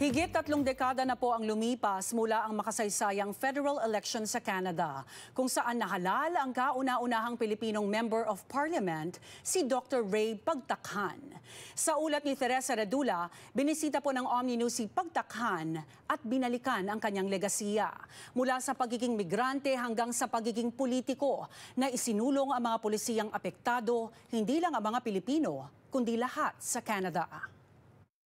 Higit 3 dekada na po ang lumipas mula ang makasaysayang federal election sa Canada, kung saan nahalal ang kauna-unahang Pilipinong Member of Parliament, si Dr. Ray Pagtakhan. Sa ulat ni Teresa Redula, binisita po ng Omni News si Pagtakhan at binalikan ang kanyang legasiya. Mula sa pagiging migrante hanggang sa pagiging politiko na isinulong ang mga pulisiyang apektado, hindi lang ang mga Pilipino, kundi lahat sa Canada.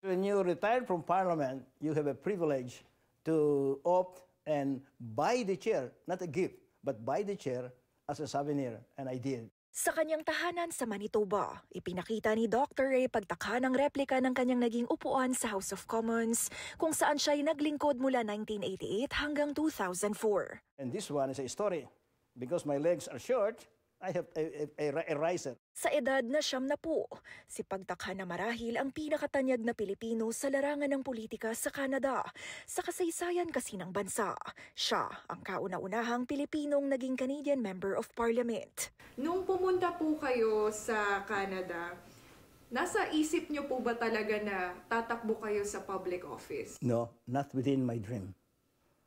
When you retire from Parliament, you have a privilege to opt and buy the chair, not a gift, but buy the chair as a souvenir, and I did. Sa kanyang tahanan sa Manitoba, ipinakita ni Dr. Ray Pagtakhan ang replika ng kanyang naging upuan sa House of Commons, kung saan siya ay naglingkod mula 1988 hanggang 2004. And this one is a story. Because my legs are short, I have a riser. Sa edad na 70, si Pagtakhan na marahil ang pinakatanyag na Pilipino sa larangan ng politika sa Canada. Sa kasaysayan kasi ng bansa, siya ang kauna-unahang Pilipinong naging Canadian Member of Parliament. Nung pumunta po kayo sa Canada, nasa isip niyo po ba talaga na tatakbo kayo sa public office? No, not within my dream.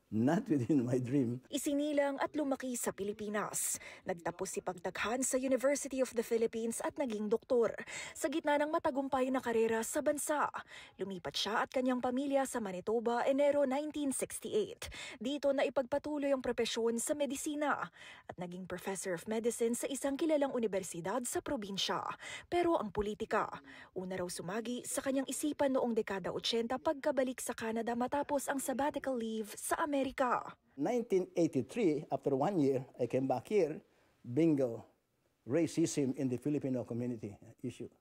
Not within my dream. Isinilang at lumaki sa Pilipinas. Nagtapos si Pagtakhan sa University of the Philippines at naging doktor. Sa gitna ng matagumpay na karera sa bansa, lumipat siya at kanyang pamilya sa Manitoba Enero 1968. Dito na ipagpatuloy ang propesyon sa medisina at naging professor of medicine sa isang kilalang universidad sa probinsya. Pero ang politika, una raw sumagi sa kanyang isipan noong dekada 80 pagkabalik sa Canada matapos ang sabbatical leave sa Amerika. 1983, after 1 year, I came back here. Bingo, racism in the Filipino community issue.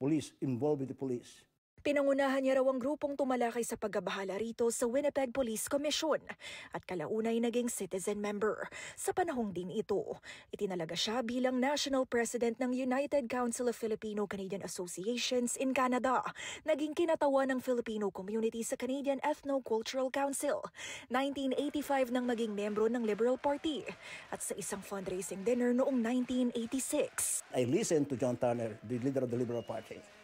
Police, involved with the police. Pinangunahan niya raw ang grupong tumalakay sa pagbabahala rito sa Winnipeg Police Commission at kalaunay naging citizen member. Sa panahong din ito, itinalaga siya bilang National President ng United Council of Filipino-Canadian Associations in Canada. Naging kinatawan ng Filipino community sa Canadian Ethno-Cultural Council. 1985 nang maging membro ng Liberal Party at sa isang fundraising dinner noong 1986. I listened to John Turner, the leader of the Liberal Party.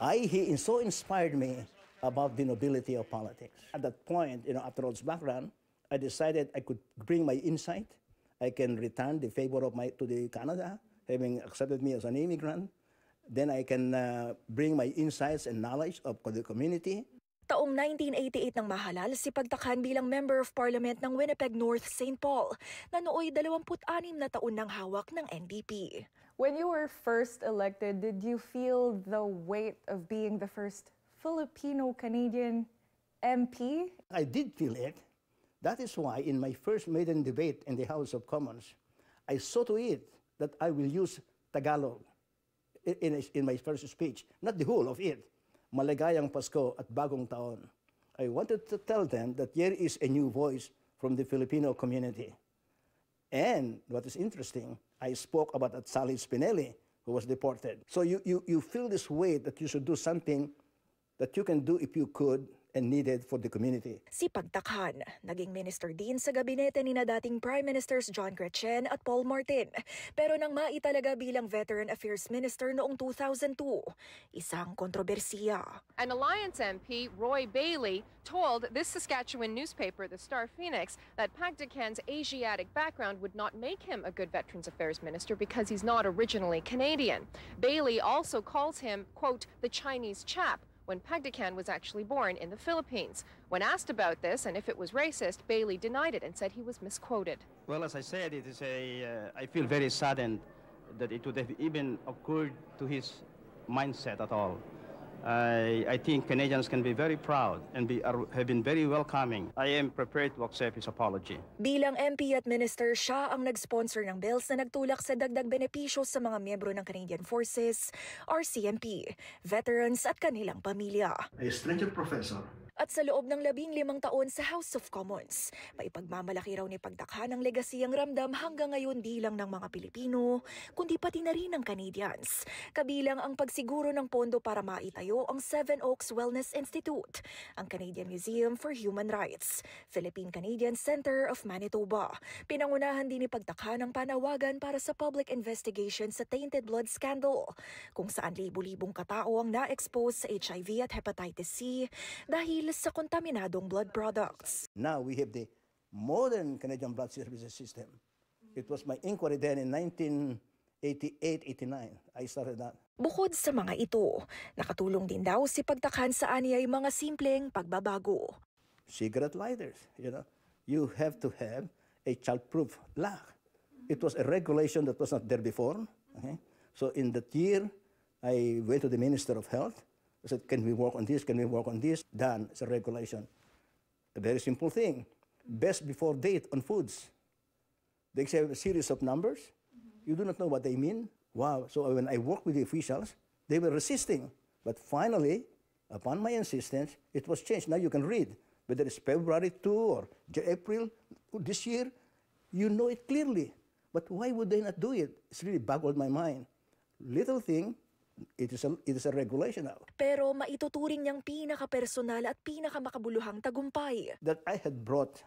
He so inspired me about the nobility of politics. At that point, after all this background, I decided I could bring my insight. I can return the favor of to the Canada, having accepted me as an immigrant. Then I can bring my insights and knowledge of the community. Taong 1988 nang mahalal si Pagtakhan bilang Member of Parliament ng Winnipeg North St. Paul na nooy 26 na taon ng hawak ng NDP. When you were first elected, did you feel the weight of being the first Filipino-Canadian MP? I did feel it. That is why in my first maiden debate in the House of Commons, I saw to it that I will use Tagalog in my first speech, not the whole of it. Maligayang Pasko at Bagong Taon. I wanted to tell them that here is a new voice from the Filipino community. And what is interesting, I spoke about Sally Spinelli, who was deported. So you feel this weight that you should do something that you can do if you could and needed for the community. Si Pagtakhan, naging minister din sa gabinete ni na dating Prime Ministers John Chrétien at Paul Martin. Pero nang maitalaga bilang Veteran Affairs Minister noong 2002, isang kontrobersiya. An Alliance MP, Roy Bailey, told this Saskatchewan newspaper, the Star Phoenix, that Pagtakhan's Asiatic background would not make him a good Veterans Affairs Minister because he's not originally Canadian. Bailey also calls him, quote, the Chinese chap, when Pagtakhan was actually born in the Philippines. When asked about this and if it was racist, Bailey denied it and said he was misquoted. Well, as I said, it is I feel very saddened that it would have even occurred to his mindset at all. I think Canadians can be very proud and have been very welcoming. I am prepared to accept his apology. Bilang MP at Minister, siya ang nag-sponsor ng bills na nagtulak sa dagdag benepisyo sa mga miyembro ng Canadian Forces, RCMP, veterans at kanilang pamilya. A stranger professor. At sa loob ng 15 taon sa House of Commons, maipagmamalaki raw ni Pagtakhan ang legasiyang ramdam hanggang ngayon di lang ng mga Pilipino, kundi pati na rin ng Canadians. Kabilang ang pagsiguro ng pondo para maitayo ang Seven Oaks Wellness Institute, ang Canadian Museum for Human Rights, Philippine-Canadian Center of Manitoba. Pinangunahan din ni Pagtakhan ang panawagan para sa public investigation sa tainted blood scandal, kung saan libu-libong katao ang na-expose sa HIV at hepatitis C dahil sa kontaminadong blood products. Now we have the modern Canadian blood services system. It was my inquiry then in 1988-89. I started that. Bukod sa mga ito, nakatulong din daw si Pagtakhan sa anyay mga simpleng pagbabago. Cigarette lighters, you have to have a child-proof lock. It was a regulation that was not there before. Okay? So in that year, I went to the Minister of Health. I said, can we work on this? Can we work on this? Done. It's a regulation. A very simple thing. Best before date on foods. They have a series of numbers. You do not know what they mean. Wow. So when I worked with the officials, they were resisting. But finally, upon my insistence, it was changed. Now you can read. Whether it's February 2 or April this year, you know it clearly. But why would they not do it? It's really boggled my mind. Little thing, it is a regulation now. Pero maituturing niyang pinaka-personal at pinaka-makabuluhang tagumpay. That I had brought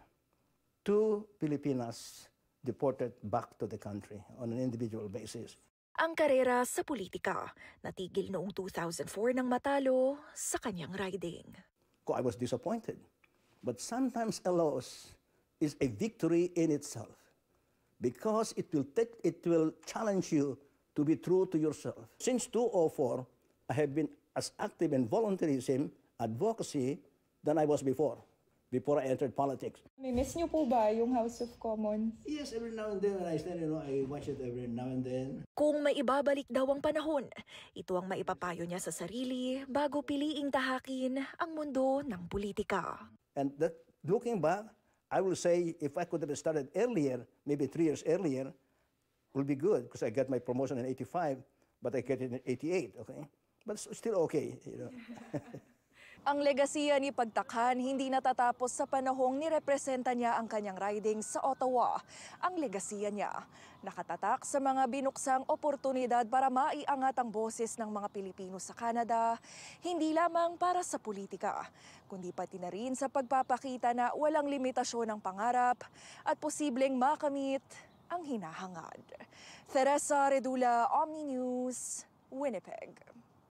2 Filipinas deported back to the country on an individual basis. Ang karera sa politika, natigil noong 2004 nang matalo sa kanyang riding. I was disappointed. But sometimes a loss is a victory in itself because it will challenge you to be true to yourself. Since 2004, I have been as active in volunteerism, advocacy, than I was before I entered politics. May miss niyo po ba yung House of Commons? Yes, every now and then when I stand, I watch it every now and then. Kung may ibabalik daw ang panahon, ito ang maipapayo niya sa sarili bago piliing tahakin ang mundo ng politika. And that, looking back, I will say if I could have started earlier, maybe 3 years earlier, will be good because I got my promotion in 85, but I get it in 88, okay? But it's still okay, Ang legasiya ni Pagtakhan hindi natatapos sa panahong nirepresenta niya ang kanyang riding sa Ottawa. Ang legasiya niya, nakatatak sa mga binuksang oportunidad para maiangat ang boses ng mga Pilipino sa Canada, hindi lamang para sa politika, kundi pati na rin sa pagpapakita na walang limitasyon ng pangarap at posibleng makamit ang hinahangad. Teresa Redula, Omni News, Winnipeg.